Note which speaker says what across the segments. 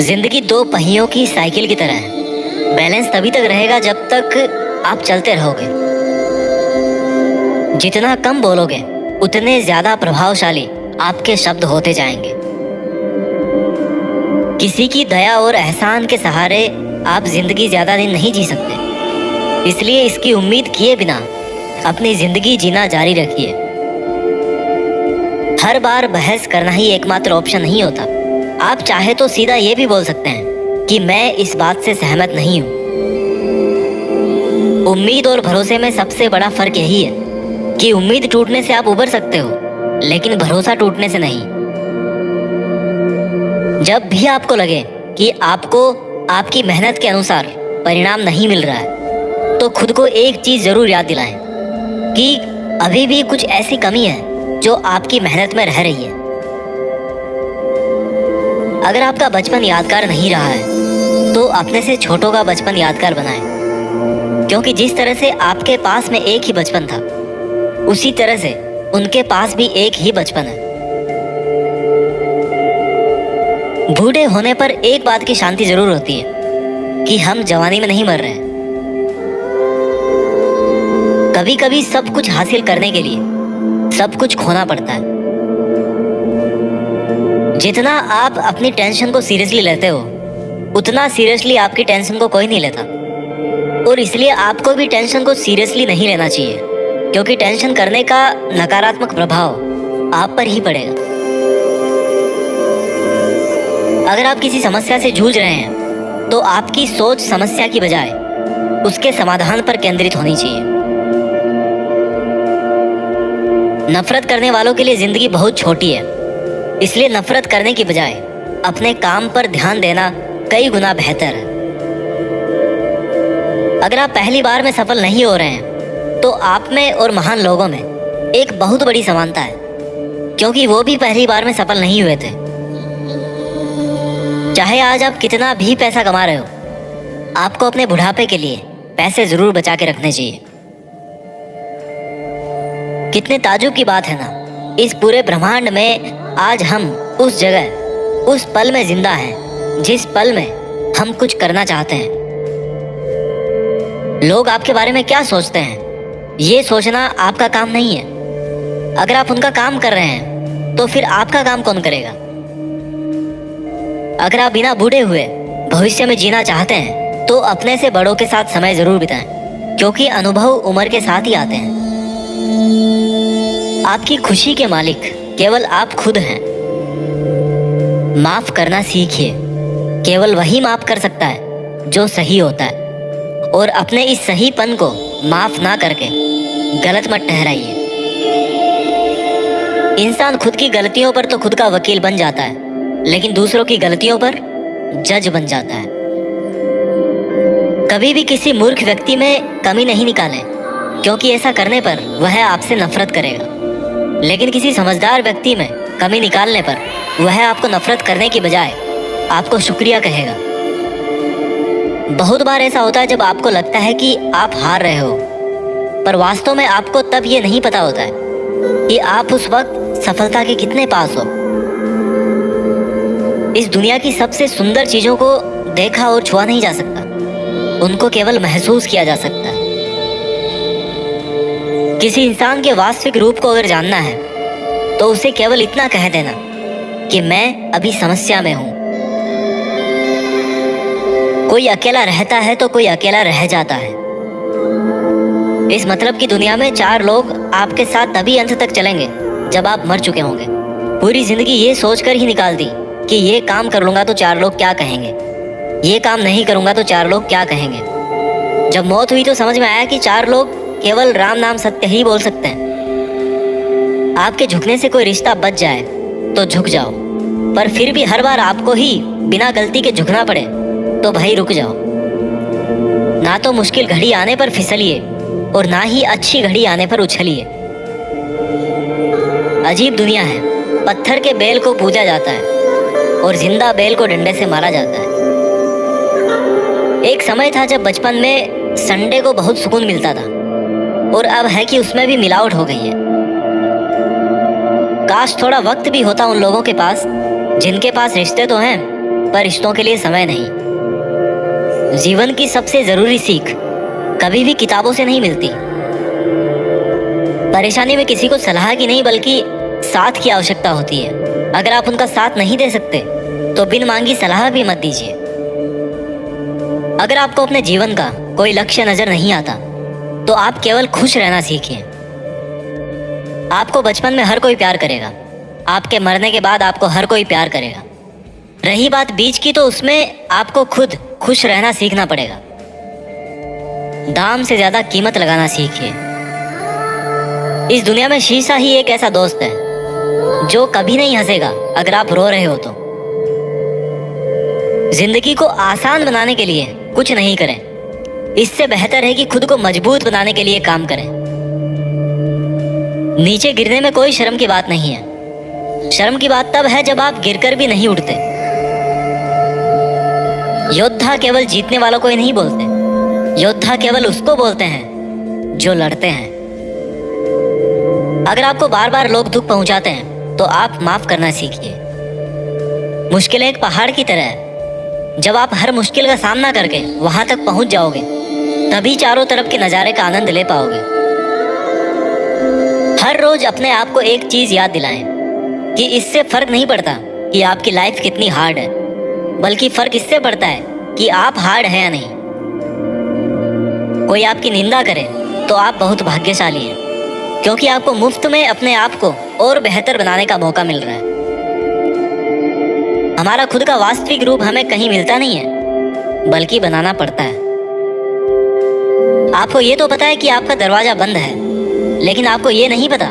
Speaker 1: जिंदगी दो पहियों की साइकिल की तरह है। बैलेंस तभी तक रहेगा जब तक आप चलते रहोगे। जितना कम बोलोगे उतने ज्यादा प्रभावशाली आपके शब्द होते जाएंगे। किसी की दया और एहसान के सहारे आप जिंदगी ज्यादा दिन नहीं जी सकते, इसलिए इसकी उम्मीद किए बिना अपनी जिंदगी जीना जारी रखिए। हर बार बहस करना ही एकमात्र ऑप्शन नहीं होता। आप चाहे तो सीधा ये भी बोल सकते हैं कि मैं इस बात से सहमत नहीं हूं। उम्मीद और भरोसे में सबसे बड़ा फर्क यही है कि उम्मीद टूटने से आप उबर सकते हो, लेकिन भरोसा टूटने से नहीं। जब भी आपको लगे कि आपको आपकी मेहनत के अनुसार परिणाम नहीं मिल रहा है, तो खुद को एक चीज जरूर याद दिलाएं कि अभी भी कुछ ऐसी कमी है जो आपकी मेहनत में रह रही है। अगर आपका बचपन यादगार नहीं रहा है तो अपने से छोटों का बचपन यादगार बनाएं, क्योंकि जिस तरह से आपके पास में एक ही बचपन था, उसी तरह से उनके पास भी एक ही बचपन है। बूढ़े होने पर एक बात की शांति जरूर होती है कि हम जवानी में नहीं मर रहे हैं। कभी कभी सब कुछ हासिल करने के लिए सब कुछ खोना पड़ता है। जितना आप अपनी टेंशन को सीरियसली लेते हो, उतना सीरियसली आपकी टेंशन को कोई नहीं लेता। और इसलिए आपको भी टेंशन को सीरियसली नहीं लेना चाहिए, क्योंकि टेंशन करने का नकारात्मक प्रभाव आप पर ही पड़ेगा। अगर आप किसी समस्या से जूझ रहे हैं तो आपकी सोच समस्या की बजाय उसके समाधान पर केंद्रित होनी चाहिए। नफरत करने वालों के लिए जिंदगी बहुत छोटी है, इसलिए नफरत करने की बजाय अपने काम पर ध्यान देना कई गुना बेहतर है। अगर आप पहली बार में सफल नहीं हो रहे हैं तो आप में और महान लोगों में एक बहुत बड़ी समानता है, क्योंकि वो भी पहली बार में सफल नहीं हुए थे। चाहे आज आप कितना भी पैसा कमा रहे हो, आपको अपने बुढ़ापे के लिए पैसे जरूर बचा के रखने चाहिए। कितने ताज्जुब की बात है ना, इस पूरे ब्रह्मांड में आज हम उस जगह, उस पल में जिंदा हैं जिस पल में हम कुछ करना चाहते हैं। लोग आपके बारे में क्या सोचते हैं, ये सोचना आपका काम नहीं है। अगर आप उनका काम कर रहे हैं तो फिर आपका काम कौन करेगा? अगर आप बिना बूढ़े हुए भविष्य में जीना चाहते हैं तो अपने से बड़ों के साथ समय जरूर बिताएं, क्योंकि अनुभव उम्र के साथ ही आते हैं। आपकी खुशी के मालिक केवल आप खुद हैं। माफ करना सीखिए। केवल वही माफ कर सकता है जो सही होता है, और अपने इस सहीपन को माफ ना करके गलत मत ठहराइए। इंसान खुद की गलतियों पर तो खुद का वकील बन जाता है, लेकिन दूसरों की गलतियों पर जज बन जाता है। कभी भी किसी मूर्ख व्यक्ति में कमी नहीं निकालें, क्योंकि ऐसा करने पर वह आपसे नफरत करेगा। लेकिन किसी समझदार व्यक्ति में कमी निकालने पर वह आपको नफरत करने की बजाय आपको शुक्रिया कहेगा। बहुत बार ऐसा होता है जब आपको लगता है कि आप हार रहे हो, पर वास्तव में आपको तब ये नहीं पता होता है कि आप उस वक्त सफलता के कितने पास हो। इस दुनिया की सबसे सुंदर चीजों को देखा और छुआ नहीं जा सकता, उनको केवल महसूस किया जा सकता है। किसी इंसान के वास्तविक रूप को अगर जानना है तो उसे केवल इतना कह देना कि मैं अभी समस्या में हूं। कोई अकेला रहता है तो कोई अकेला रह जाता है। इस मतलब की दुनिया में 4 लोग आपके साथ तभी अंत तक चलेंगे जब आप मर चुके होंगे। पूरी जिंदगी ये सोचकर ही निकाल दी कि ये काम कर लूंगा तो 4 लोग क्या कहेंगे, ये काम नहीं करूंगा तो 4 लोग क्या कहेंगे। जब मौत हुई तो समझ में आया कि 4 लोग केवल राम नाम सत्य ही बोल सकते हैं। आपके झुकने से कोई रिश्ता बच जाए तो झुक जाओ, पर फिर भी हर बार आपको ही बिना गलती के झुकना पड़े तो भाई रुक जाओ। ना तो मुश्किल घड़ी आने पर फिसलिए और ना ही अच्छी घड़ी आने पर उछलिए। अजीब दुनिया है, पत्थर के बैल को पूजा जाता है और जिंदा बैल को डंडे से मारा जाता है। एक समय था जब बचपन में संडे को बहुत सुकून मिलता था, और अब है कि उसमें भी मिलावट हो गई है। काश थोड़ा वक्त भी होता उन लोगों के पास जिनके पास रिश्ते तो हैं पर रिश्तों के लिए समय नहीं। जीवन की सबसे जरूरी सीख कभी भी किताबों से नहीं मिलती। परेशानी में किसी को सलाह की नहीं बल्कि साथ की आवश्यकता होती है। अगर आप उनका साथ नहीं दे सकते तो बिन मांगी सलाह भी मत दीजिए। अगर आपको अपने जीवन का कोई लक्ष्य नजर नहीं आता तो आप केवल खुश रहना सीखिए। आपको बचपन में हर कोई प्यार करेगा, आपके मरने के बाद आपको हर कोई प्यार करेगा। रही बात बीच की तो उसमें आपको खुद खुश रहना सीखना पड़ेगा। दाम से ज्यादा कीमत लगाना सीखिए। इस दुनिया में शीशा ही एक ऐसा दोस्त है जो कभी नहीं हंसेगा अगर आप रो रहे हो तो। जिंदगी को आसान बनाने के लिए कुछ नहीं करें, इससे बेहतर है कि खुद को मजबूत बनाने के लिए काम करें। नीचे गिरने में कोई शर्म की बात नहीं है। शर्म की बात तब है जब आप गिरकर भी नहीं उठते। योद्धा केवल जीतने वालों को ही नहीं बोलते, योद्धा केवल उसको बोलते हैं जो लड़ते हैं। अगर आपको बार बार लोग दुख पहुंचाते हैं तो आप माफ करना सीखिए। मुश्किल एक पहाड़ की तरह है, जब आप हर मुश्किल का सामना करके वहां तक पहुंच जाओगे तभी चारों तरफ के नजारे का आनंद ले पाओगे। हर रोज अपने आप को एक चीज याद दिलाएं कि इससे फर्क नहीं पड़ता कि आपकी लाइफ कितनी हार्ड है, बल्कि फर्क इससे पड़ता है कि आप हार्ड है या नहीं। कोई आपकी निंदा करे तो आप बहुत भाग्यशाली हैं, क्योंकि आपको मुफ्त में अपने आप को और बेहतर बनाने का मौका मिल रहा है। हमारा खुद का वास्तविक रूप हमें कहीं मिलता नहीं है, बल्कि बनाना पड़ता है। आपको ये तो पता है कि आपका दरवाजा बंद है, लेकिन आपको ये नहीं पता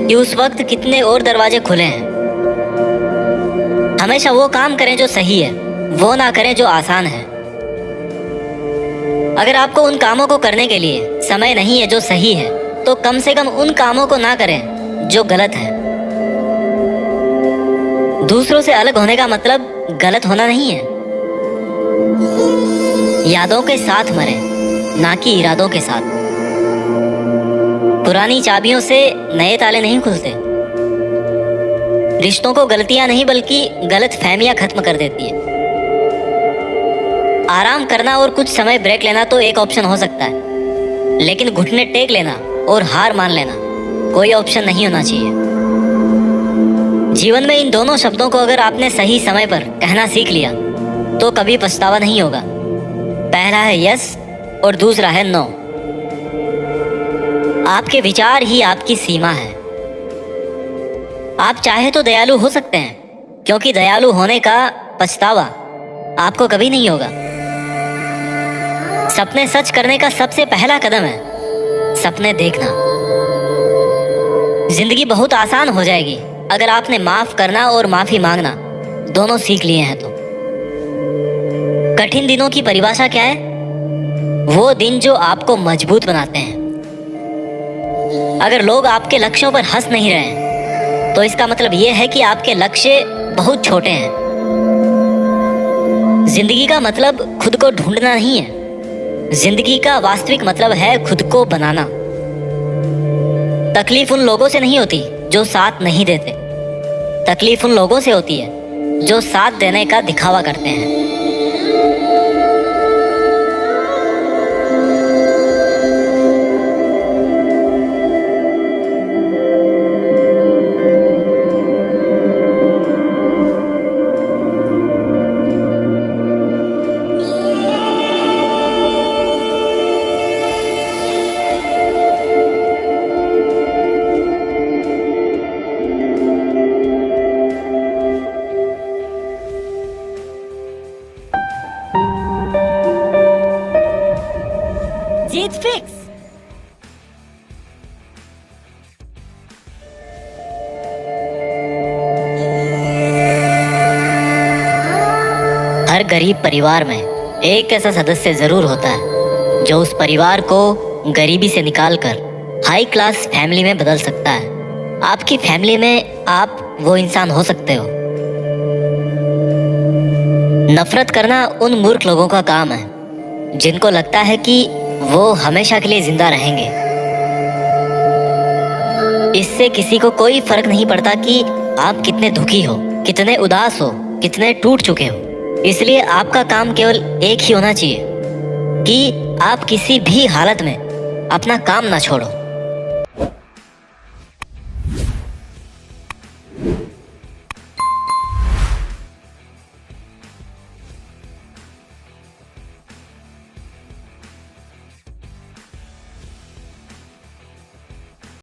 Speaker 1: कि उस वक्त कितने और दरवाजे खुले हैं। हमेशा वो काम करें जो सही है, वो ना करें जो आसान है। अगर आपको उन कामों को करने के लिए समय नहीं है जो सही है, तो कम से कम उन कामों को ना करें जो गलत है। दूसरों से अलग होने का मतलब गलत होना नहीं है। यादों के साथ मरें, ना कि इरादों के साथ। पुरानी चाबियों से नए ताले नहीं खुलते। रिश्तों को गलतियां नहीं बल्कि गलत फहमियां खत्म कर देती है। आराम करना और कुछ समय ब्रेक लेना तो एक ऑप्शन हो सकता है, लेकिन घुटने टेक लेना और हार मान लेना कोई ऑप्शन नहीं होना चाहिए। जीवन में इन दोनों शब्दों को अगर आपने सही समय पर कहना सीख लिया तो कभी पछतावा नहीं होगा। पहला है यस और दूसरा है नो। आपके विचार ही आपकी सीमा है। आप चाहे तो दयालु हो सकते हैं, क्योंकि दयालु होने का पछतावा आपको कभी नहीं होगा। सपने सच करने का सबसे पहला कदम है सपने देखना। जिंदगी बहुत आसान हो जाएगी अगर आपने माफ करना और माफी मांगना दोनों सीख लिए हैं तो। कठिन दिनों की परिभाषा क्या है? वो दिन जो आपको मजबूत बनाते हैं। अगर लोग आपके लक्ष्यों पर हंस नहीं रहे हैं तो इसका मतलब यह है कि आपके लक्ष्य बहुत छोटे हैं। जिंदगी का मतलब खुद को ढूंढना नहीं है, जिंदगी का वास्तविक मतलब है खुद को बनाना। तकलीफ उन लोगों से नहीं होती जो साथ नहीं देते, तकलीफ उन लोगों से होती है जो साथ देने का दिखावा करते हैं। जीत फिक्स। हर गरीब परिवार में एक ऐसा सदस्य जरूर होता है जो उस परिवार को गरीबी से निकालकर हाई क्लास फैमिली में बदल सकता है। आपकी फैमिली में आप वो इंसान हो सकते हो। नफरत करना उन मूर्ख लोगों का काम है जिनको लगता है कि वो हमेशा के लिए जिंदा रहेंगे। इससे किसी को कोई फर्क नहीं पड़ता कि आप कितने दुखी हो, कितने उदास हो, कितने टूट चुके हो। इसलिए आपका काम केवल एक ही होना चाहिए कि आप किसी भी हालत में अपना काम ना छोड़ो।